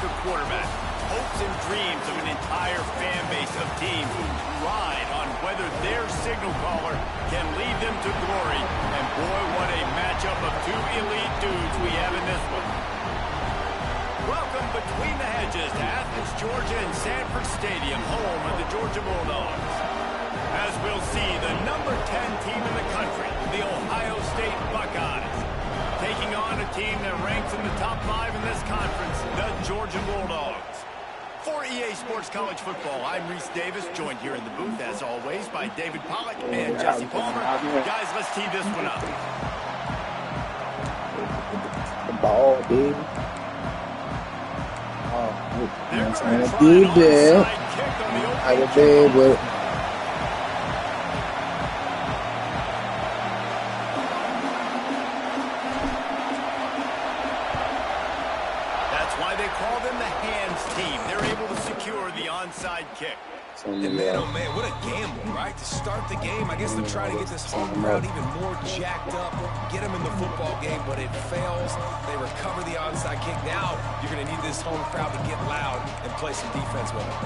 playmaker quarterback. Hopes and dreams of an entire fan base of teams who ride on whether their signal caller can lead them to glory. And boy, what a matchup of two elite dudes we have in this one. Welcome between the hedges to Athens, Georgia and Sanford Stadium, home of the Georgia Bulldogs. As we'll see, the number 10 team in the country, the Ohio State Buckeyes, taking on a team that ranks in the top 5 in this conference, the Georgia Bulldogs. For EA Sports College Football, I'm Reese Davis, joined here in the booth, as always, by David Pollack and Jesse Palmer. Guys, let's tee this one up. The ball, baby. I'm trying to do that. I would be able. That's why they call them the hands team. They're able to secure the onside kick. And man, oh man, what a gamble, right? To start the game, I guess they're trying to get this home crowd even more jacked up, get them in the football game, but it fails. They recover the onside kick. Now you're going to need this home crowd to get loud and play some defense with them.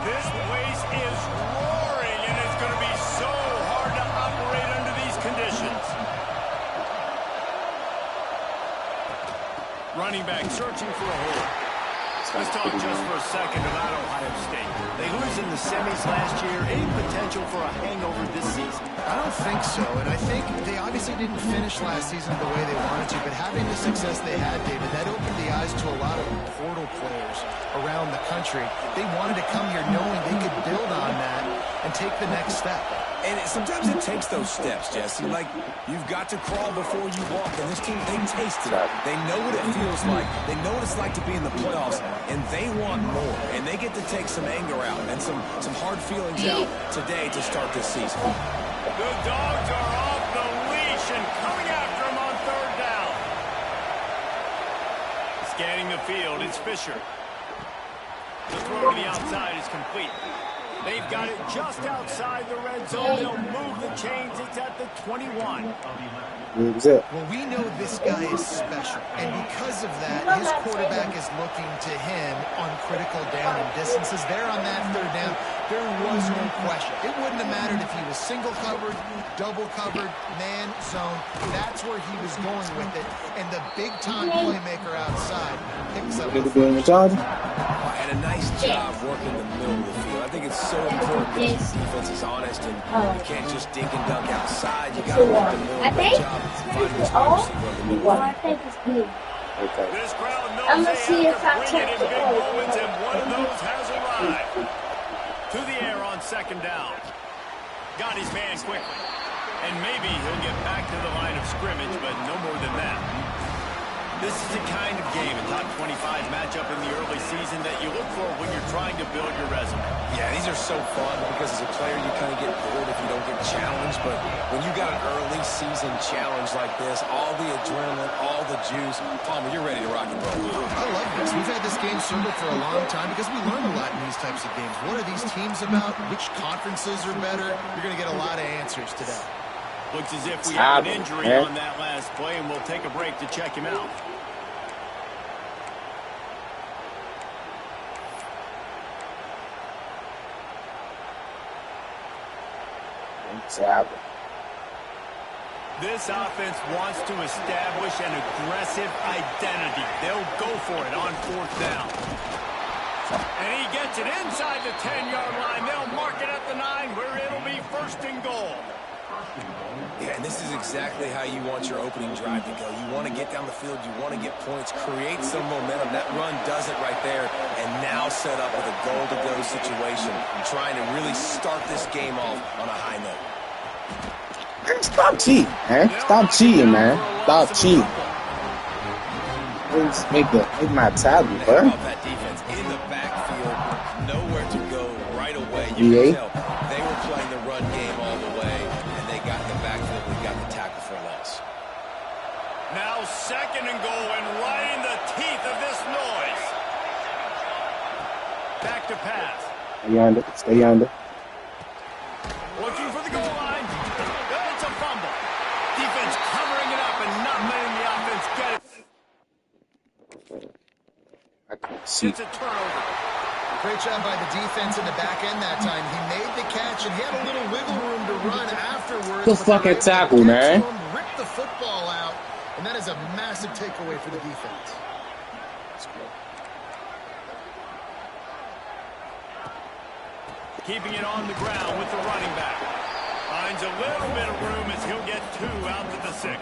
This place is roaring, and it's going to be so hard to operate under these conditions. Running back searching for a hole. Let's talk just for a second about Ohio State. They lose in the semis last year. Any potential for a hangover this season? I don't think so, and I think they obviously didn't finish last season the way they wanted to, but having the success they had, David, that opened the eyes to a lot of portal players around the country. They wanted to come here knowing they could build on that and take the next step. And sometimes it takes those steps, Jesse. Like, you've got to crawl before you walk. And this team, they tasted it. They know what it feels like. They know what it's like to be in the playoffs. And they want more. And they get to take some anger out and some hard feelings out today to start this season. The Dogs are off the leash and coming after him on third down. Scanning the field, it's Fisher. The throw to the outside is complete. They've got it just outside the red zone. They'll move the chains. It's at the 21. Well, we know this guy is special, and because of that, his quarterback is looking to him on critical down and distances. There on that third down, there was no question. It wouldn't have mattered if he was single covered, double covered, man, zone. That's where he was going with it, and the big-time playmaker outside picks up the first. And a nice job working the middle of the field. I think it's so important that the defense is honest, and you can't just dink and dunk outside. You got to work the middle. Good job. Find this wide receiver in the middle. This crowd knows they have to bring it in big moments, and one of those has arrived. To the air on second down. Got his man quickly. And maybe he'll get back to the line of scrimmage, but no more than that. This is the kind of game, a top 25 matchup in the early season that you look for when you're trying to build your resume. Yeah, these are so fun because as a player you kind of get bored if you don't get challenged, but when you got an early season challenge like this, all the adrenaline, all the juice, Palmer, you're ready to rock and roll. I love this. We've had this game circled for a long time because we learn a lot in these types of games. What are these teams about? Which conferences are better? You're going to get a lot of answers today. Looks as if we have an injury on that last play, and we'll take a break to check him out. This offense wants to establish an aggressive identity. They'll go for it on fourth down. And he gets it inside the 10-yard line. They'll mark it at the 9 where it'll be first and goal. Yeah, and this is exactly how you want your opening drive to go. You want to get down the field. You want to get points, create some momentum. That run does it right there, and now set up with a goal-to-go situation, trying to really start this game off on a high note. Stop cheating, man. Stop cheating, man. Stop cheating. Please make my tablet, bro. That defense in the backfield, nowhere to go right away. You can tell they were playing the run game all the way, and they got in the backfield and got the tackle for a loss. Now second and goal, and right in the teeth of this noise. Back to pass. Stay under. Stay under. Looking for the goal line. It's a fumble. Defense covering it up and not letting the offense get it. I can't see. It's a turnover. Great job by the defense in the back end that time. He made the catch, and he had a little wiggle room to run afterwards. Good fucking tackle, man. Rip the football out, and that is a massive takeaway for the defense. Keeping it on the ground with the running back. Finds a little bit of room as he'll get 2 out to the 6.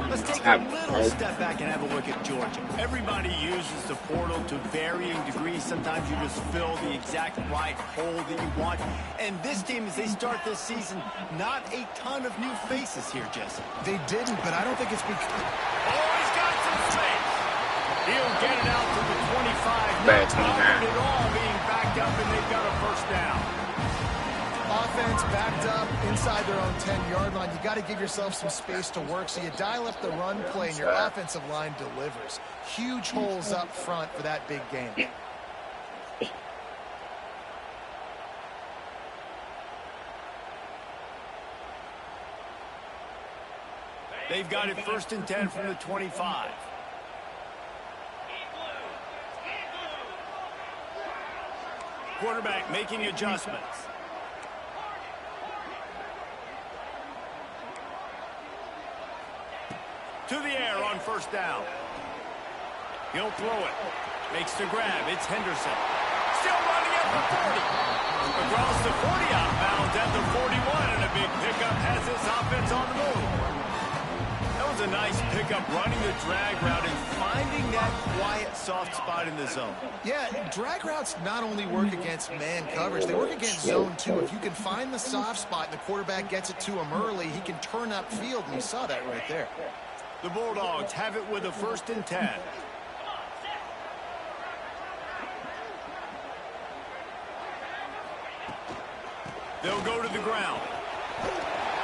Let's take a little step back and have a look at Georgia. Everybody uses the portal to varying degrees. Sometimes you just fill the exact right hole that you want. And this team, as they start this season, not a ton of new faces here, Jesse. They didn't, but I don't think it's because... Oh, he's got some space. He'll get it out to the 25. Bad Not bothered at all being backed up, and they've got a first down. Offense backed up inside their own 10-yard line. You got to give yourself some space to work, so you dial up the run play, and your offensive line delivers. Huge holes up front for that big game. They've got it 1st and 10 from the 25. Quarterback making adjustments. To the air on 1st down. He'll throw it. Makes the grab. It's Henderson. Still running at the 40. Across the 40, out of bounds at the 41, and a big pickup has this offense on the move. That was a nice pickup, running the drag route and finding that quiet, soft spot in the zone. Yeah, drag routes not only work against man coverage, they work against zone too. If you can find the soft spot and the quarterback gets it to him early, he can turn up field, and you saw that right there. The Bulldogs have it with a 1st and 10. They'll go to the ground.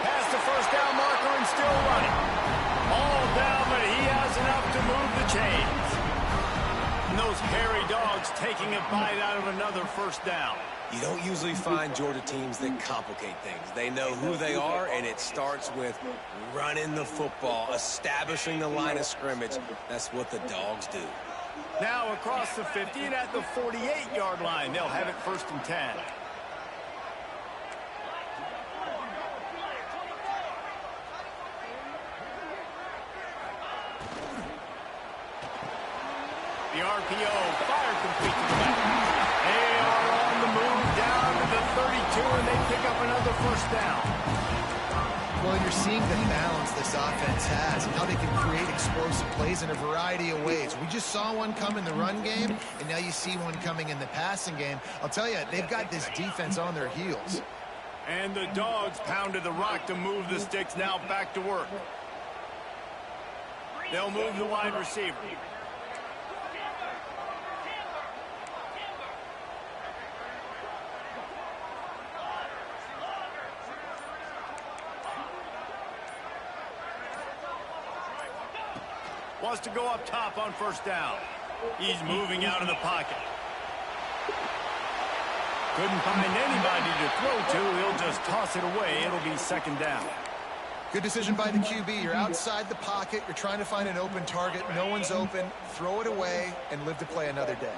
Past the 1st down marker and still running. All down, but he has enough to move the chains. And those hairy dogs taking a bite out of another 1st down. You don't usually find Georgia teams that complicate things. They know who they are, and it starts with running the football, establishing the line of scrimmage. That's what the dogs do. Now across the 50 and at the 48-yard line, they'll have it 1st and 10. The RPO fired complete to the back. They are on the move down to the 32, and they pick up another 1st down. Well, and you're seeing the balance this offense has and how they can create explosive plays in a variety of ways. We just saw one come in the run game, and now you see one coming in the passing game. I'll tell you, they've got this defense on their heels. And the Dogs pounded the rock to move the sticks, now back to work. They'll move the wide receiver. Wants to go up top on 1st down. He's moving out of the pocket. Couldn't find anybody to throw to. He'll just toss it away. It'll be 2nd down. Good decision by the QB. You're outside the pocket. You're trying to find an open target. No one's open. Throw it away and live to play another day.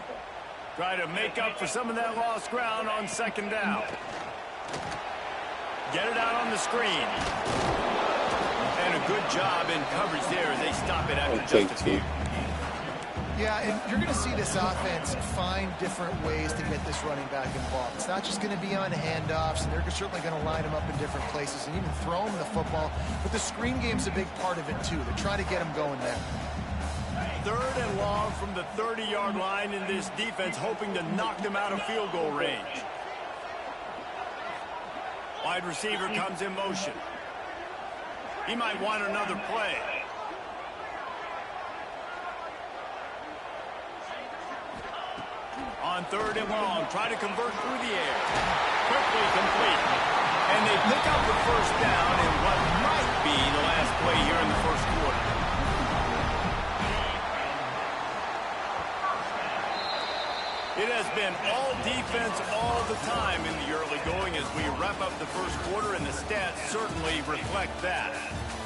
Try to make up for some of that lost ground on 2nd down. Get it out on the screen. And a good job in coverage there as they stop it after just a few. Yeah, and you're going to see this offense find different ways to get this running back involved. It's not just going to be on handoffs, and they're certainly going to line him up in different places and even throw him the football. But the screen game's a big part of it, too. They're trying to get him going there. 3rd and long from the 30-yard line in this defense, hoping to knock them out of field goal range. Wide receiver comes in motion. He might want another play. On 3rd and long, try to convert through the air. Quickly complete. And they pick up the 1st down in what might be the last play here in the 1st quarter. It has been all defense all the time in the early going as we wrap up the first quarter, and the stats certainly reflect that.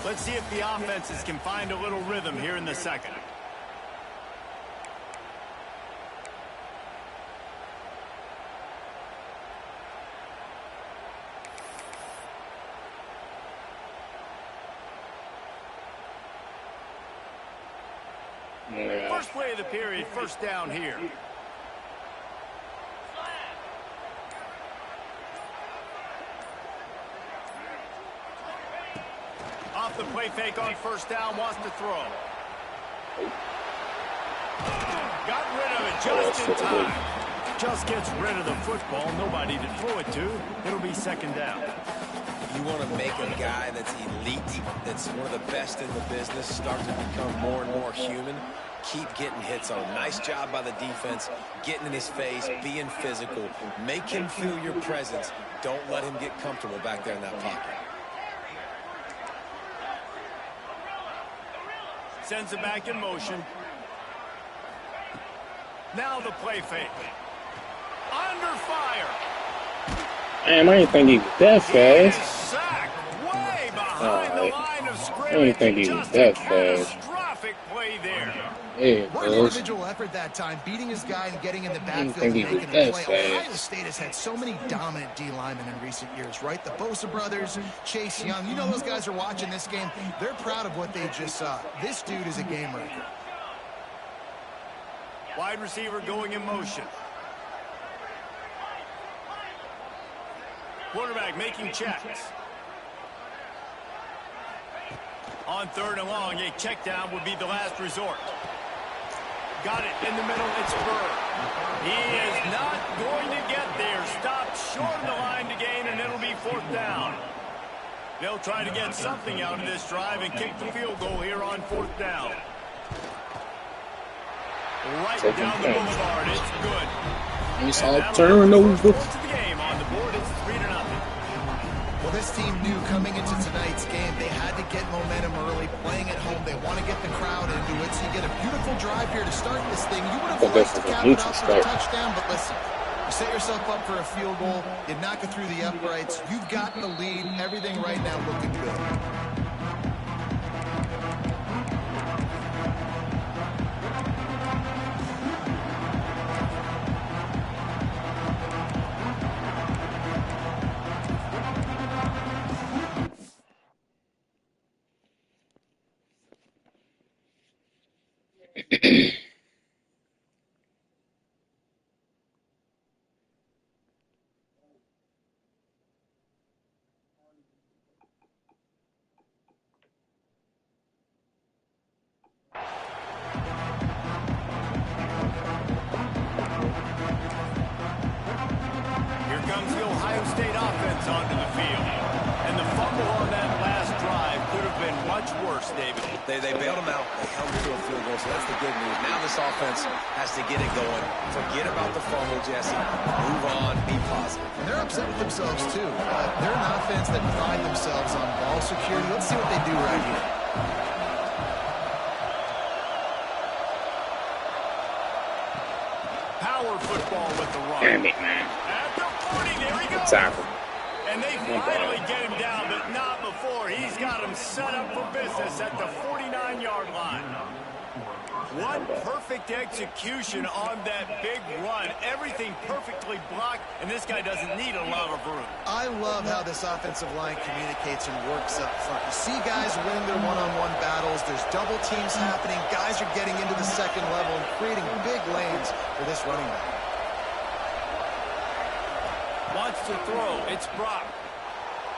Let's see if the offenses can find a little rhythm here in the second. First play of the period, first down here. Off the play fake on first down, wants to throw. Got rid of it just in time. Just gets rid of the football, nobody to throw it to. It'll be second down. You want to make a guy that's elite, that's one of the best in the business, start to become more and more human. Keep getting hits on him. Nice job by the defense, getting in his face, being physical. Make him feel your presence. Don't let him get comfortable back there in that pocket. Sends it back in motion. Now the play fake. Under fire. Man, I didn't think he was that fast. Sacked way behind the line of scrimmage. I didn't think he was that fast. Catastrophic play there. Yeah, What an individual effort that time, beating his guy and getting in the backfield and making a play. Ohio State has had so many dominant D linemen in recent years, right? The Bosa brothers, Chase Young. You know those guys are watching this game. They're proud of what they just saw. This dude is a game wrecker. Wide receiver going in motion. Quarterback making checks. On third and long, a check down would be the last resort. Got it in the middle, it's Burr. He is not going to get there. Stopped short of the line to gain, and it'll be fourth down. They'll try to get something out of this drive and kick the field goal here on fourth down. Right down the boulevard, it's good. It's all turnover. To the game on the board, it's 3-0. Well, this team knew coming into tonight's game they had to get momentum early, playing at home. They want to get the crowd into it, so you get a beautiful drive here to start this thing. You would have liked to cap it off with a touchdown, but listen, you set yourself up for a field goal, you knock it through the uprights, you've got the lead, everything right now looking good. Onto the field. And the fumble on that last drive could have been much worse, David. They bailed him out. They held him to a field goal, so that's the good news. Now this offense has to get it going. Forget about the fumble, Jesse. Move on. Be positive. And they're upset with themselves, too. They're an offense that pride themselves on ball security. Let's see what they do right here. Power football with the run. Damn it, man. At the 40, there he goes. Tackle. And they finally get him down, but not before. He's got him set up for business at the 49-yard line. One perfect execution on that big run. Everything perfectly blocked, and this guy doesn't need a lot of room. I love how this offensive line communicates and works up front. You see guys winning their one-on-one battles. There's double teams happening. Guys are getting into the second level and creating big lanes for this running back. Wants to throw. It's Brock.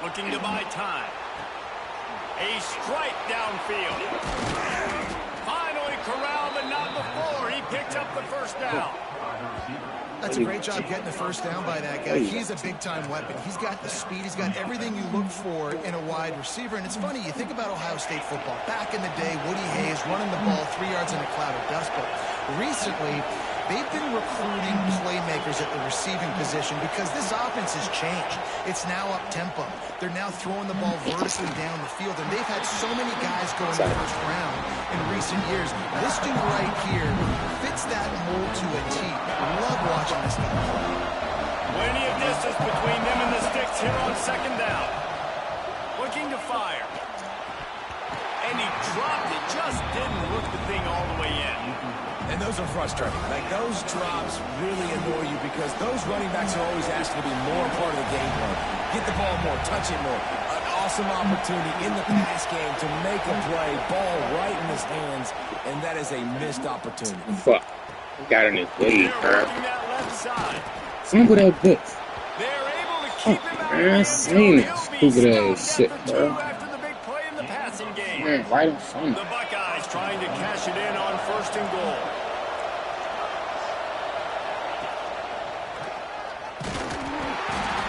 Looking to buy time. A strike downfield. Finally corralled, but not before. He picked up the first down. That's a great job getting the first down by that guy. He's a big-time weapon. He's got the speed. He's got everything you look for in a wide receiver. And it's funny, you think about Ohio State football. Back in the day, Woody Hayes running the ball 3 yards in a cloud of dust. But recently, they've been recruiting playmakers at the receiving position because this offense has changed. It's now up-tempo. They're now throwing the ball vertically down the field, and they've had so many guys go in the first round in recent years. This dude right here fits that mold to a T. Love watching this guy play. Plenty of distance between them and the sticks here on second down. Looking to fire. And he dropped it. Just didn't look the thing all the way in. And those are frustrating. Like, those drops really annoy you because those running backs are always asking to be more a part of the game plan. Get the ball more, touch it more. An awesome opportunity in the pass game to make a play, ball right in his hands, and that is a missed opportunity. Fuck. Got in his way, bro. That left side. Some of that bitch. They're able to keep him out Man, of seen it. He'll be Stupid ass stopped shit, at the bro. 2 after the big play in the passing game. Man, right in front of The Buckeyes trying to cash it in on 1st and goal.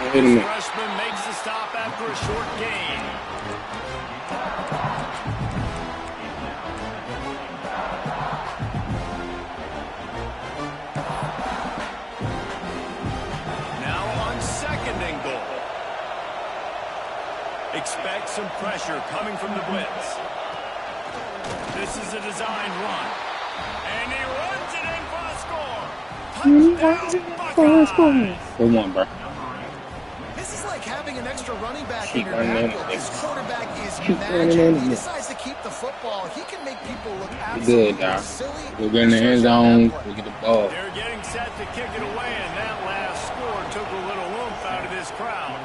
Wait a minute. Freshman makes the stop after a short gain. Now on 2nd and goal. Expect some pressure coming from the blitz. This is a designed run. And he runs it in for the score. Touchdown, Buckeyes. Good one, bro. This is like having an extra running back Keep in your running in. backfield. This quarterback is Keep running in. magic. He decides to keep the football. He can make people look Good, absolutely dog. silly. We'll get in the end zone. We'll get the ball. They're getting set to kick it away, and that last score took a little oomph out of this crowd.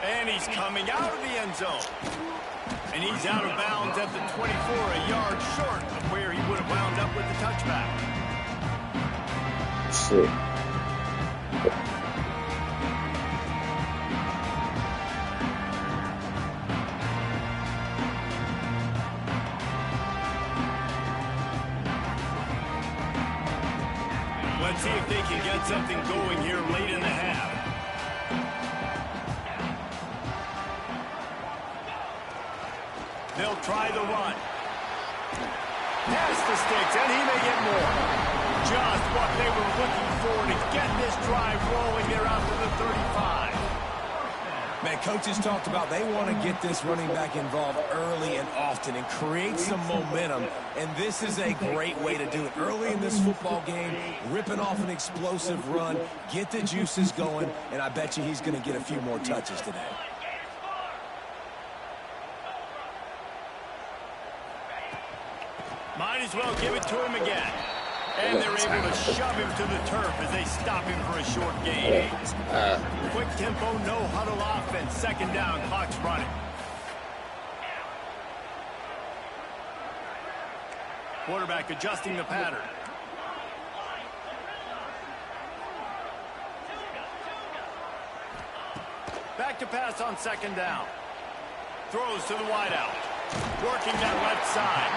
And he's coming out of the end zone. And he's out of bounds at the 24, a yard short of where he would have wound up with the touchback. Shit. Let's see if they can get something going here late in the half. They'll try the run. Past the sticks, and he may get more. Just what they were looking for to get this drive rolling there out to the 35. Man, coaches talked about they want to get this running back involved early and often and create some momentum, and this is a great way to do it. Early in this football game, ripping off an explosive run, get the juices going, and I bet you he's going to get a few more touches today. Might as well give it to him again. And they're able to shove him to the turf as they stop him for a short gain. Quick tempo, no huddle offense. 2nd down, clock's running. Quarterback adjusting the pattern. Back to pass on 2nd down. Throws to the wideout. Working that left side.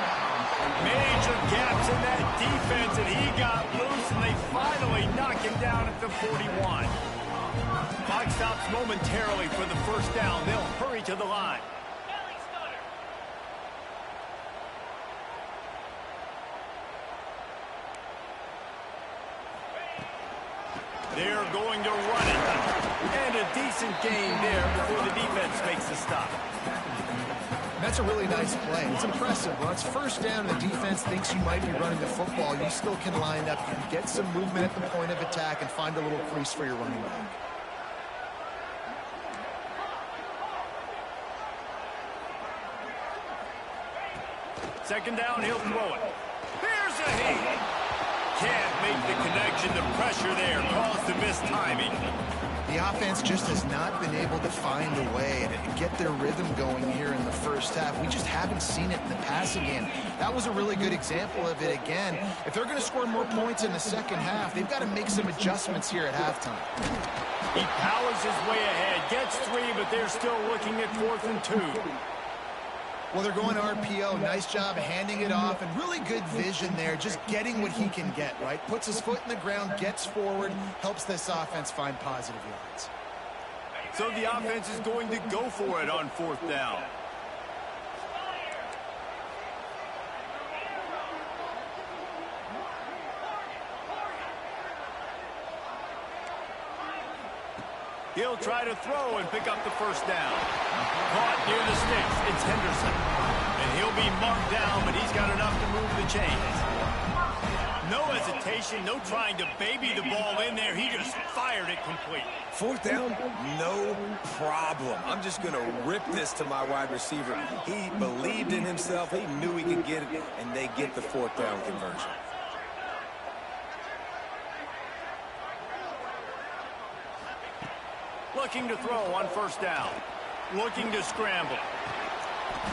Major gaps in that defense, and he got loose, and they finally knock him down at the 41. Clock stops momentarily for the 1st down. They'll hurry to the line. They're going to run it. And a decent gain there before the defense makes the stop. That's a really nice play. It's impressive. Well, it's 1st down and the defense thinks you might be running the football. You still can line up. You can get some movement at the point of attack and find a little crease for your running back. Second down, he'll throw it. Here's a hit. Can't make the connection. The pressure there caused the missed timing. The offense just has not been able to find a way to get their rhythm going here in the 1st half. We just haven't seen it in the passing game. That was a really good example of it again. If they're going to score more points in the 2nd half, they've got to make some adjustments here at halftime. He powers his way ahead, gets 3, but they're still looking at 4th and 2. Well, they're going to RPO. Nice job handing it off, and really good vision there, just getting what he can get, right? Puts his foot in the ground, gets forward, helps this offense find positive yards. So the offense is going to go for it on 4th down. He'll try to throw and pick up the first down. Caught near the sticks. It's Henderson. And he'll be marked down, but he's got enough to move the chains. No hesitation, no trying to baby the ball in there. He just fired it complete. Fourth down, no problem. I'm just going to rip this to my wide receiver. He believed in himself. He knew he could get it, and they get the fourth down conversion. Looking to throw on first down. Looking to scramble.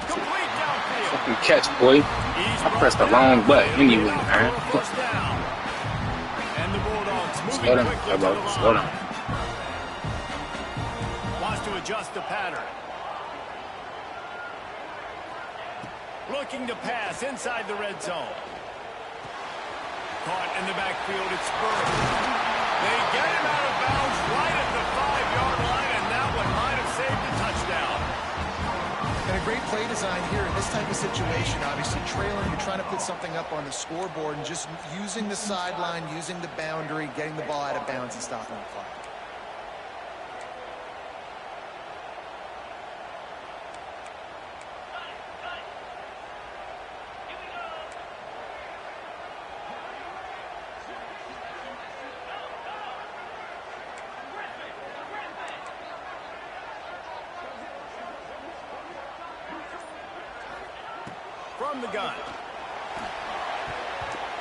Complete downfield. Fucking catch, boy. I pressed the wrong button anyway, man. First down. And the Bulldogs moving Slow down, quickly to bro. the Slow line. down. Wants to adjust the pattern. Looking to pass inside the red zone. Caught in the backfield. It's Spurs. They get him out of bounds right at the 5-yard line, and that one might have saved a touchdown. And a great play design here in this type of situation. Obviously trailing, you're trying to put something up on the scoreboard, and just using the sideline, using the boundary, getting the ball out of bounds and stopping the clock. From the gun.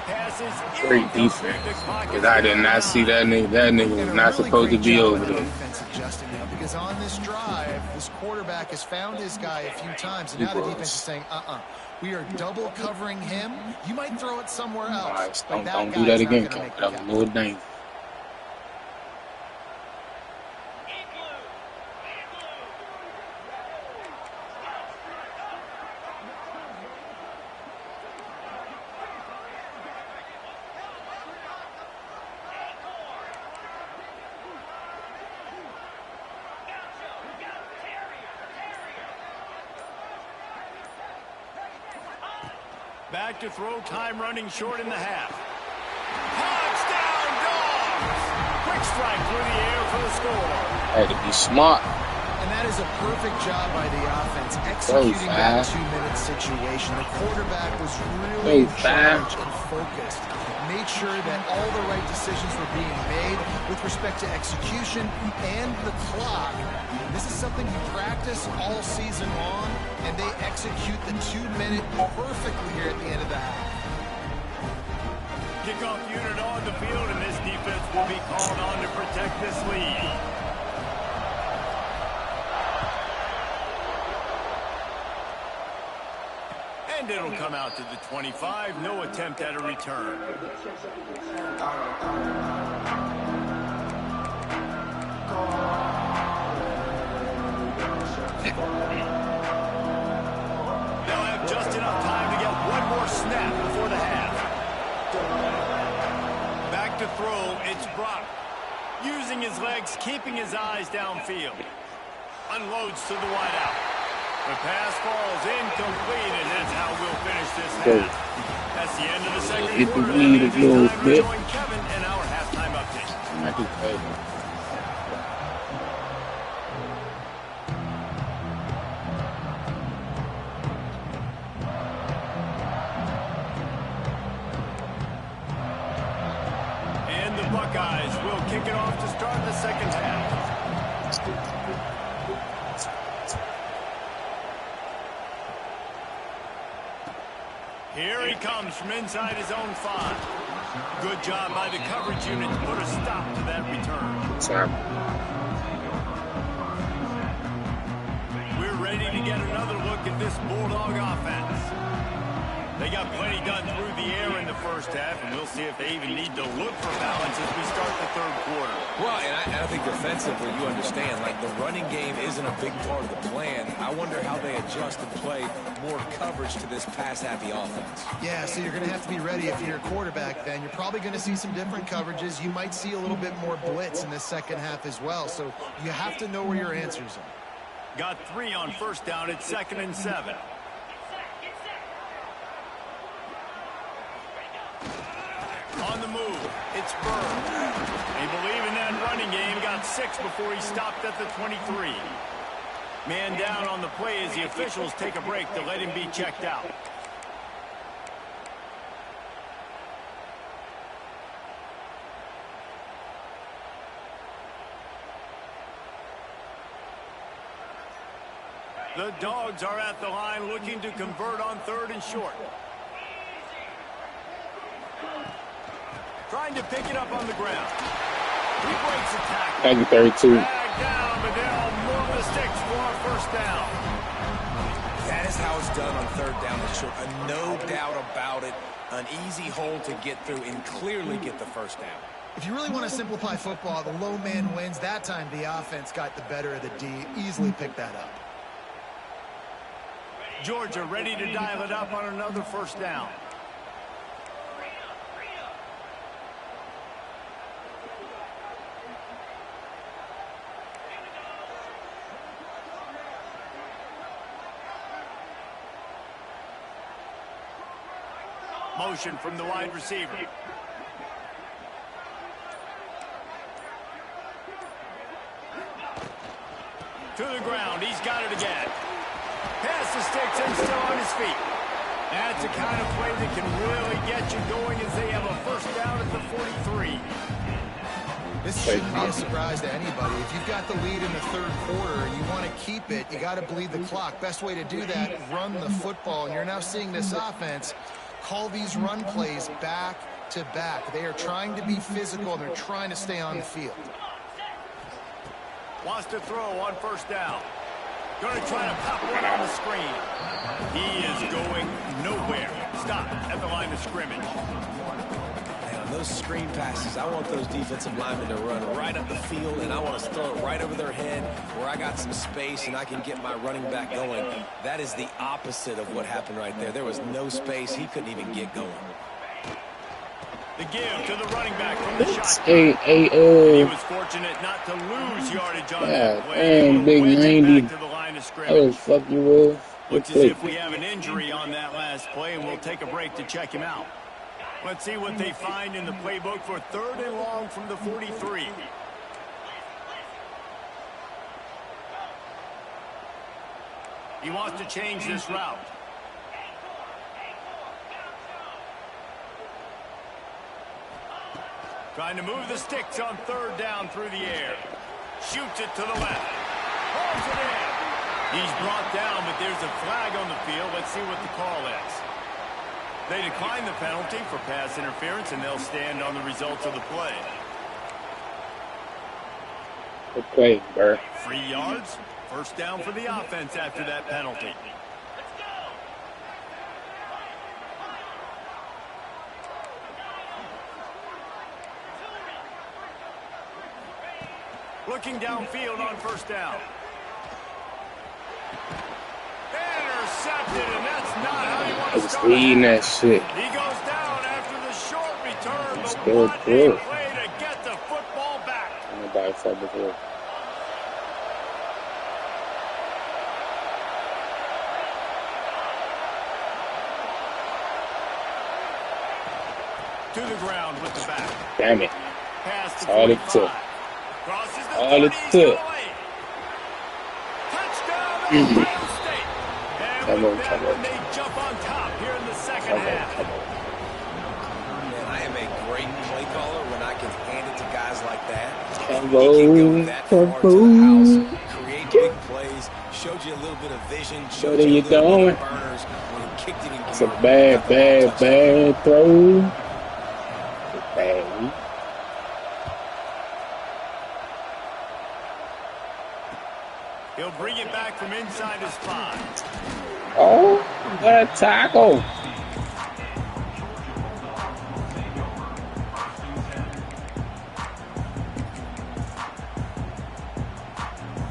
Passes Great defense. Because I did not see that nigga. That nigga was not supposed to be over there. Defense adjusting now, because on this drive, this quarterback has found his guy a few times, and now the defense is saying, we are double covering him. You might throw it somewhere else. Right, don't do that again, Kevo. That was a little dangerous. Back to throw, time running short in the half. Touchdown, Dogs! Quick strike through the air for the score. Had to be smart. And that is a perfect job by the offense, executing that 2-minute situation. The quarterback was really in charge and focused. Made sure that all the right decisions were being made with respect to execution and the clock. This is something you practice all season long, and they execute the 2-minute perfectly here at the end of the half. Kickoff unit on the field, and this defense will be called on to protect this lead. And it'll come out to the 25. No attempt at a return. They'll have just enough time to get one more snap before the half. Back to throw, it's Brock. Using his legs, keeping his eyes downfield. Unloads to the wideout. The pass falls incomplete, and that's how we'll finish this half. That's the end of the second Hit the quarter. lead a little bit. Join Kevin and our halftime update. And the Buckeyes will kick it off to start the second half. Here he comes from inside his own 5. Good job by the coverage unit to put a stop to that return. We're ready to get another look at this Bulldog offense. They got plenty done through the air in the first half, and we'll see if they even need to look for balance as we start the third quarter. Well, and I think defensively, you understand, like the running game isn't a big part of the plan. I wonder how they adjust and play more coverage to this pass-happy offense. Yeah, so you're going to have to be ready if you're a quarterback then. You're probably going to see some different coverages. You might see a little bit more blitz in the second half as well, so you have to know where your answers are. Got 3 on first down. It's 2nd and 7. On the move, it's Bird. They believe in that running game. Got 6 before he stopped at the 23. Man down on the play as the officials take a break to let him be checked out. The Dogs are at the line looking to convert on 3rd and short. Trying to pick it up on the ground. He breaks the tackle. Thank you, 32. Back down, but they'll move the sticks for a first down. That is how it's done on 3rd down and short. No doubt about it. An easy hole to get through and clearly get the first down. If you really want to simplify football, the low man wins. That time the offense got the better of the D. Easily picked that up. Georgia ready to dial it up on another first down. Motion from the wide receiver. To the ground. He's got it again. Pass the sticks and still on his feet. That's the kind of play that can really get you going as they have a first down at the 43. This shouldn't be a surprise to anybody. If you've got the lead in the 3rd quarter and you want to keep it, you got to bleed the clock. Best way to do that, run the football. And you're now seeing this offense call these run plays back to back. They are trying to be physical, and they're trying to stay on the field. Wants to throw on first down. Going to try to pop one on the screen. He is going nowhere. Stop at the line of scrimmage. And on those screen passes, I want those defensive linemen to run right up the field, and I want to throw it right over their head where I got some space and I can get my running back going. That is the opposite of what happened right there. There was no space. He couldn't even get going. The give to the running back from the shotgun. He was fortunate not to lose yardage on that play. Damn, big 90. To the line of scrimmage. Oh, fuck you will. Looks as if we have an injury on that last play, and we'll take a break to check him out. Let's see what they find in the playbook for 3rd and long from the 43. He wants to change this route. Trying to move the sticks on 3rd down through the air. Shoots it to the left. Pulls it in. He's brought down, but there's a flag on the field. Let's see what the call is. They decline the penalty for pass interference, and they'll stand on the results of the play. Good play, Burr. 3 yards. First down for the offense after that penalty. Looking downfield on first down. Intercepted, and that's not how you want to start. Reading that shit. He goes down after the short return, but Still what a good. play to get the football back. Nobody said before. To the ground with the back. Damn it. Pass to All it 45. took. Crosses the All it 30, took. Touchdown, Ohio State. And with that, Come on. when they jump on top here in the second half. Man, I am a great play caller when I can hand it to guys like that. Kevo, He can go that far to the house, create big plays, showed you a little bit of vision, showed There you you a little go. bit of burners when he kicked it in gear. It's a bad throw. Bad. He'll bring it back from inside his 5. Oh, what a tackle.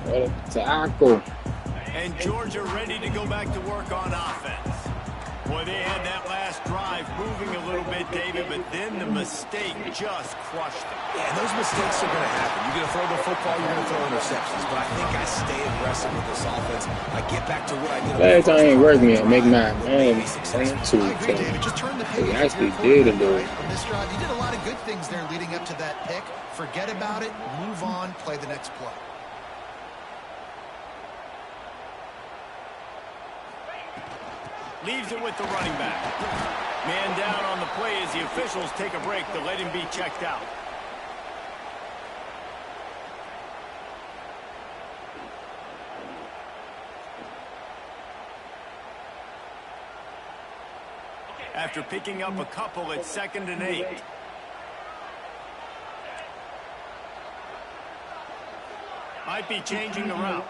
What a tackle. And Georgia ready to go back to work on offense. Boy, they had that last drive moving a little bit, David, but then the mistake just crushed them. Yeah, those mistakes are going to happen. You're going to throw the football, you're going to throw interceptions. But I think I stay aggressive with this offense. I get back to what I did. Last time ain't worth me and make my man I agree, David. Just turn the page. He actually did it, though. On this drive, you did a lot of good things there leading up to that pick. Forget about it, move on, play the next play. Leaves it with the running back. Man down on the play as the officials take a break to let him be checked out. After picking up a couple at 2nd and 8. Might be changing the route.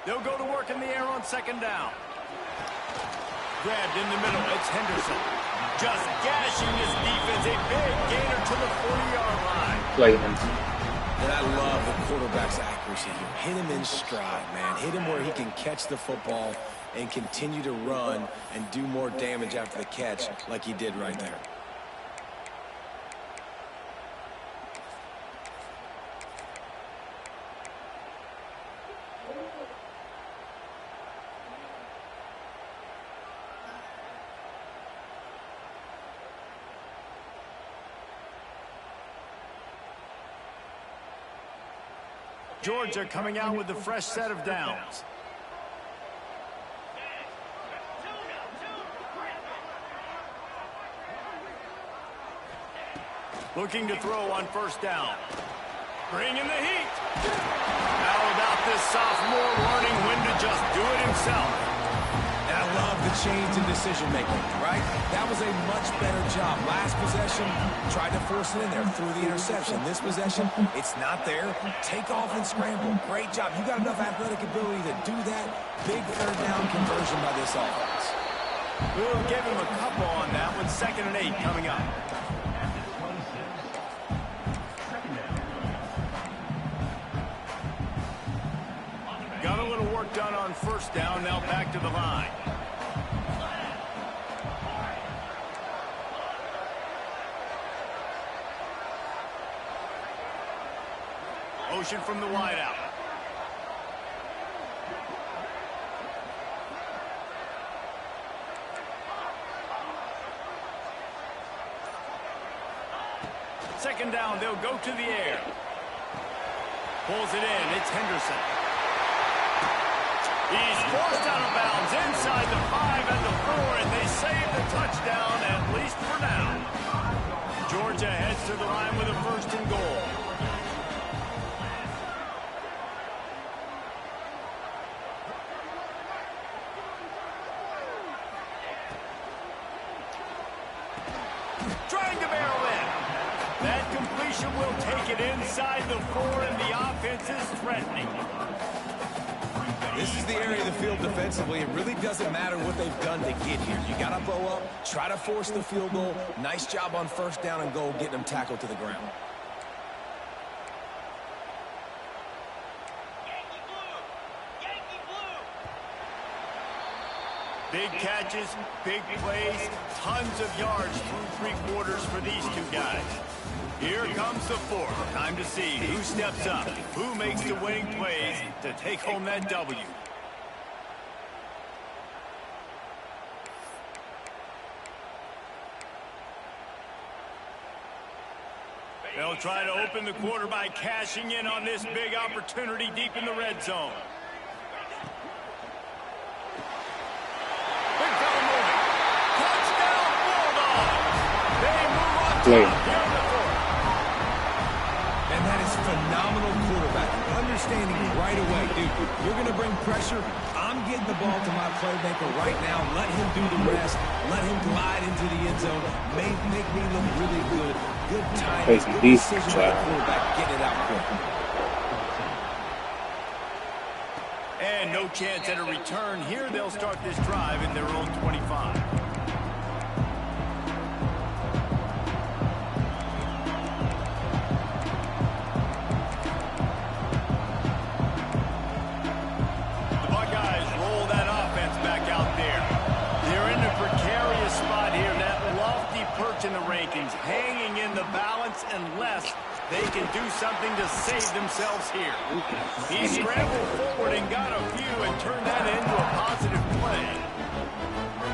They'll go to work in the air on 2nd down. Grabbed in the middle. It's Henderson. Just gashing his defense. A big gainer to the 40-yard line. Play him. And I love the quarterback's accuracy here. Hit him in stride, man. Hit him where he can catch the football and continue to run and do more damage after the catch like he did right there. Georgia coming out with a fresh set of downs. Looking to throw on 1st down. Bringing the heat. How about this sophomore learning when to just do it himself? And I love the change in decision-making, right? That was a much better job. Last possession, tried to force it in there, threw the interception. This possession, it's not there. Take off and scramble. Great job. You got enough athletic ability to do that. Big 3rd down conversion by this offense. We'll give him a couple on that one. 2nd and 8 coming up. Got a little work done on 1st down. Now back to the line. Motion from the wideout. Second down, they'll go to the air. Pulls it in. It's Henderson. He's forced out of bounds inside the 5 and the 4, and they save the touchdown, at least for now. Georgia heads to the line with a 1st and goal. Trying to barrel in. That completion will take it inside the 4, and the offense is threatening. This is the area of the field defensively. It really doesn't matter what they've done to get here. You got to bow up, try to force the field goal. Nice job on 1st down and goal, getting them tackled to the ground. Big catches, big plays, tons of yards through 3 quarters for these two guys. Here comes the 4th. Time to see who steps up, who makes the winning plays to take home that W. They'll try to open the quarter by cashing in on this big opportunity deep in the red zone. Big fella moving. Touchdown, Bulldogs. They move on top here in the 4th. And that is phenomenal quarterbacking. Understanding right away, dude, you're going to bring pressure. I'm getting the ball to my playmaker right now. Let him do the rest. Let him glide into the end zone. Make me look really good. Good timing. Good decision by the quarterback. Get it out quick. And no chance at a return here. They'll start this drive in their own 25. march in the rankings, hanging in the balance unless they can do something to save themselves here. He scrambled forward and got a few and turned that into a positive play.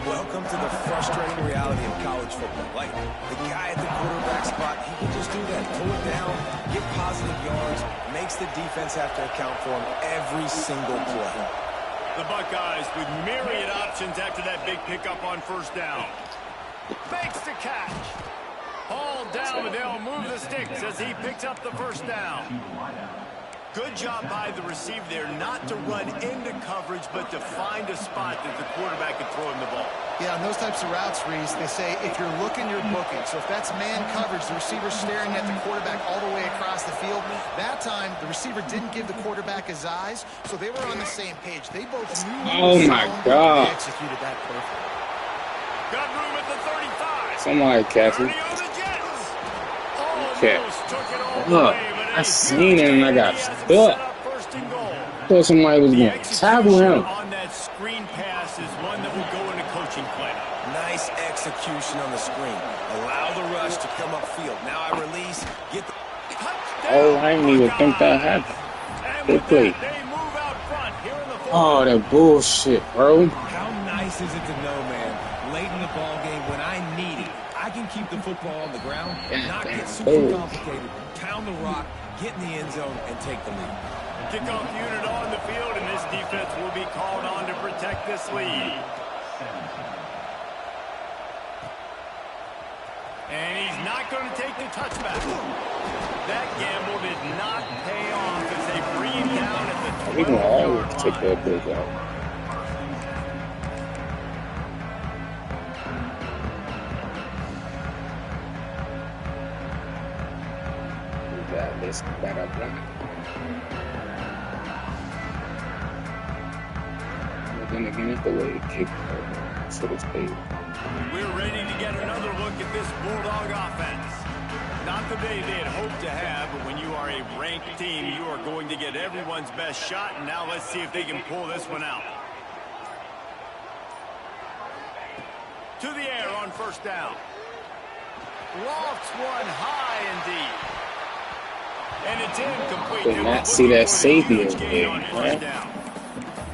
Welcome to the frustrating reality of college football. Like, the guy at the quarterback spot, he can just do that. Pull it down, get positive yards, makes the defense have to account for him every single play. The Buckeyes with myriad options after that big pickup on first down. Makes the catch. Hauled down, but they'll move the sticks as he picks up the first down. Good job by the receiver there not to run into coverage, but to find a spot that the quarterback can throw him the ball. Yeah, on those types of routes, Reese, they say if you're looking, you're booking. So if that's man coverage, the receiver's staring at the quarterback all the way across the field. That time, the receiver didn't give the quarterback his eyes, so they were on the same page. They both knew. Oh, my God. Executed that perfectly. Got room at the 35. Somebody catch it. Okay. Look, I seen it and I got stuck. Thought somebody was going to tackle him. On that screen pass is one that will go into coaching play. Nice execution on the screen. Allow the rush to come upfield. Now I release. Get the Oh, I didn't even think that happened. Good play. Oh, that bullshit, bro. How nice is it to know, man, late in the ball game when I need it, I can keep the football on the ground, not get super complicated, pound the rock, get in the end zone, and take the lead. Kickoff unit on the field, and this defense will be called on to protect this lead. And he's not going to take the touchback. That gamble did not pay off as they bring him down at the 12-yard line. We can always take that big out. We got this better block. Then again, it's the way it kicked for the state. We're ready to get another look at this Bulldog offense. Not the day they had hoped to have, but when you are a ranked team, you are going to get everyone's best shot, and now let's see if they can pull this one out. To the air on first down. Lofts one high indeed. And it's incomplete. Did not see that safety over there, right?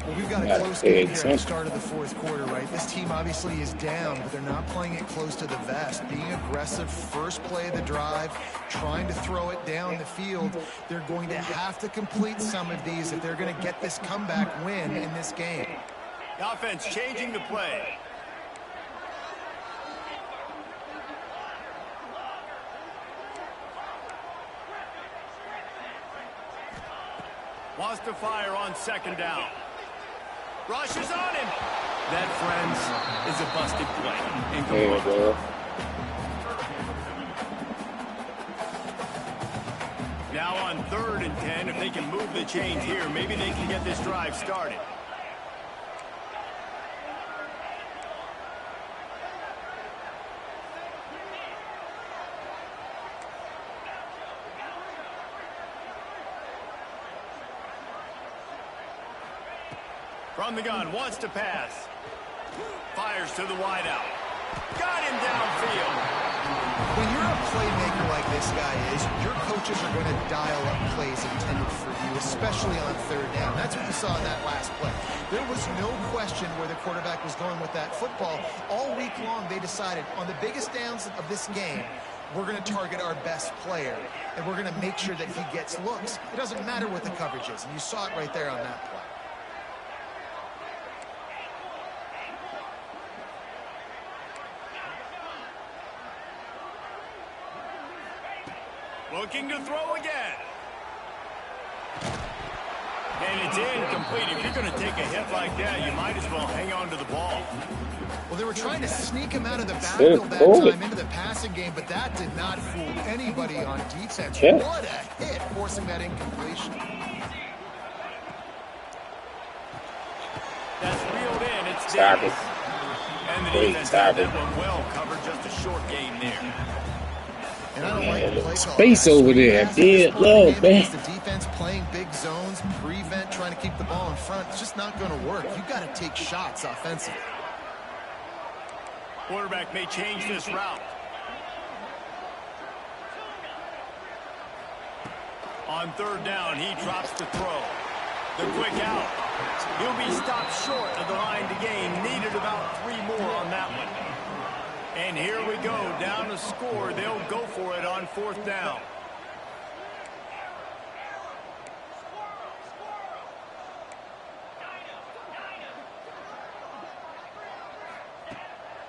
Well, we've got a close game here at the start of the fourth quarter, right? This team obviously is down, but they're not playing it close to the vest. Being aggressive, first play of the drive, trying to throw it down the field. They're going to have to complete some of these if they're going to get this comeback win in this game. The offense changing the play. Wants to fire on second down. Rushes on him. That, friends, is a busted play. There you go. Now on 3rd and 10, if they can move the chains here, maybe they can get this drive started. From the gun, wants to pass. Fires to the wideout. Got him downfield. When you're a playmaker like this guy is, your coaches are going to dial up plays intended for you, especially on 3rd down. That's what you saw in that last play. There was no question where the quarterback was going with that football. All week long, they decided on the biggest downs of this game, we're going to target our best player, and we're going to make sure that he gets looks. It doesn't matter what the coverage is, and you saw it right there on that play. Looking to throw again. And it's incomplete. If you're going to take a hit like that, you might as well hang on to the ball. Well, they were trying to sneak him out of the backfield that time into the passing game, but that did not fool anybody on defense. Yeah. What a hit, forcing that incompletion. That's reeled in. It's Tackle. And the defense had that one well covered. Just a short game there. And I don't like the play call. Space over there, dude. Look, man. The defense playing big zones, prevent, trying to keep the ball in front. It's just not going to work. You've got to take shots offensively. Quarterback may change this route. On third down, he drops the throw. The quick out. He'll be stopped short of the line to gain. Needed about 3 more on that one. And here we go, down a score. They'll go for it on 4th down.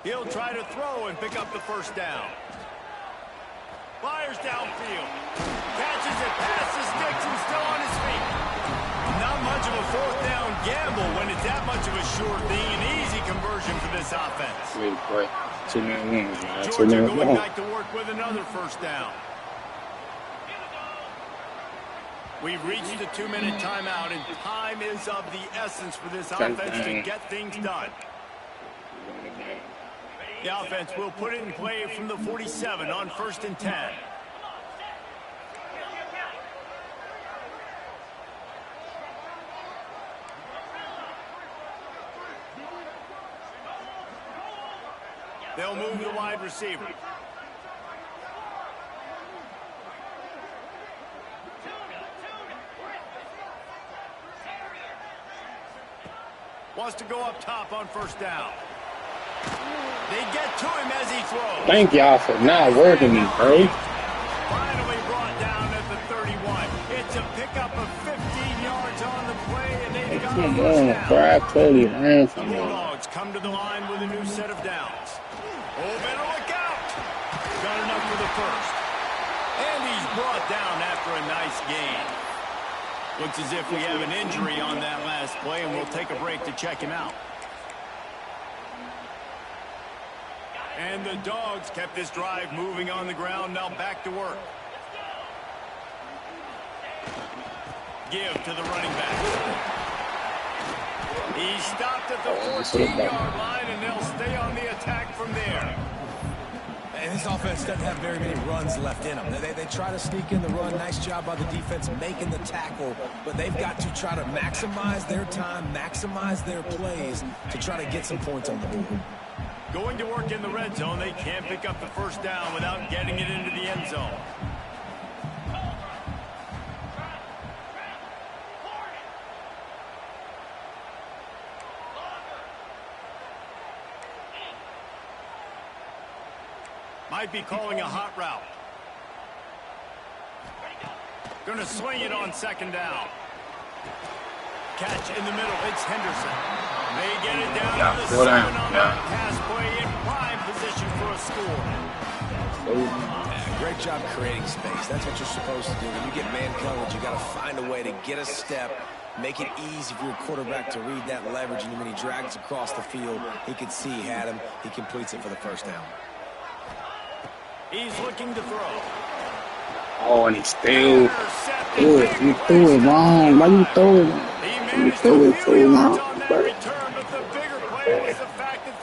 He'll try to throw and pick up the 1st down. Fires downfield. Catches it past the sticks and still on his feet. Not much of a 4th down gamble when it's that much of a sure thing. An easy conversion for this offense. Wait, boy. 2 minutes, man. 2 Georgia minutes. going back to work with another 1st down. We've reached the 2-minute timeout, and time is of the essence for this offense to get things done. The offense will put it in play from the 47 on 1st and 10. They'll move the wide receiver. Wants to go up top on 1st down. They get to him as he throws. Thank y'all for not working me, bro. Finally brought down at the 31. It's a pickup of 15 yards on the play, and they've got Come a 1st on, down. bro. I totally ran from The him. Bulldogs come to the line with a new set of downs. Oh, better look out. Got enough for the 1st. And he's brought down after a nice gain. Looks as if we have an injury on that last play, and we'll take a break to check him out. And the Dogs kept this drive moving on the ground. Now back to work. Give to the running back. He stopped at the 14-yard line, and they'll stay on the attack from there. And this offense doesn't have very many runs left in them. They try to sneak in the run. Nice job by the defense making the tackle. But they've got to try to maximize their time, maximize their plays to try to get some points on the board. Going to work in the red zone. They can't pick up the 1st down without getting it into the end zone. Might be calling a hot route. Going to swing it on 2nd down. Catch in the middle. It's Henderson. They get it down to the 7 on that pass play in prime position for a score. Great job creating space. That's what you're supposed to do. When you get man coverage, you got to find a way to get a step, make it easy for your quarterback to read that leverage, and when he drags across the field, he could see he had him. He completes it for the 1st down. He's looking to throw. Oh, and he still threw it. You threw it wrong. Why you throw it? You threw it so long, bro.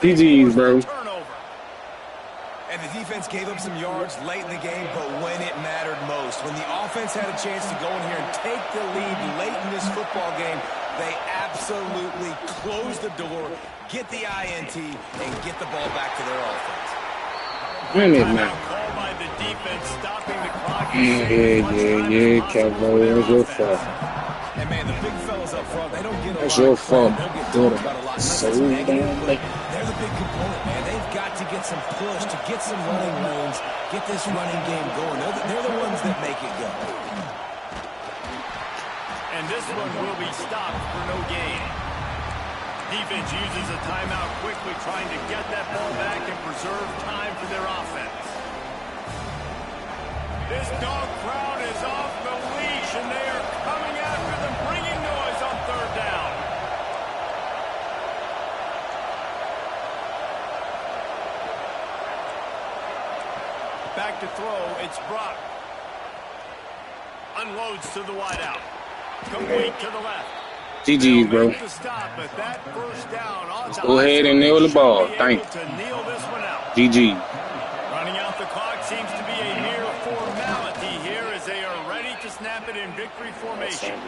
GG's, bro. And the defense gave up some yards late in the game, but when it mattered most, when the offense had a chance to go in here and take the lead late in this football game, they absolutely closed the door, get the INT, and get the ball back to their offense. Win it now. Call by the defense, stopping the clock. Yeah, Kevo. It was your fault. And man, the big fellas up front, they don't get a lot. It's your fault. They'll get about a lot. So damn late. They're the big component, man. They've got to get some push, to get some running lanes, get this running game going. They're the ones that make it go. And this one will be stopped for no gain. Defense uses a timeout quickly, trying to get that ball back and preserve time for their offense. This dog crowd is off the leash, and they are coming after them, bringing noise on 3rd down. Back to throw, it's Brock. Unloads to the wideout. Complete to the left. GG's, bro. Let's go ahead and nail the ball. Thank you. GG. Running out the clock seems to be a mere formality here as they are ready to snap it in victory formation.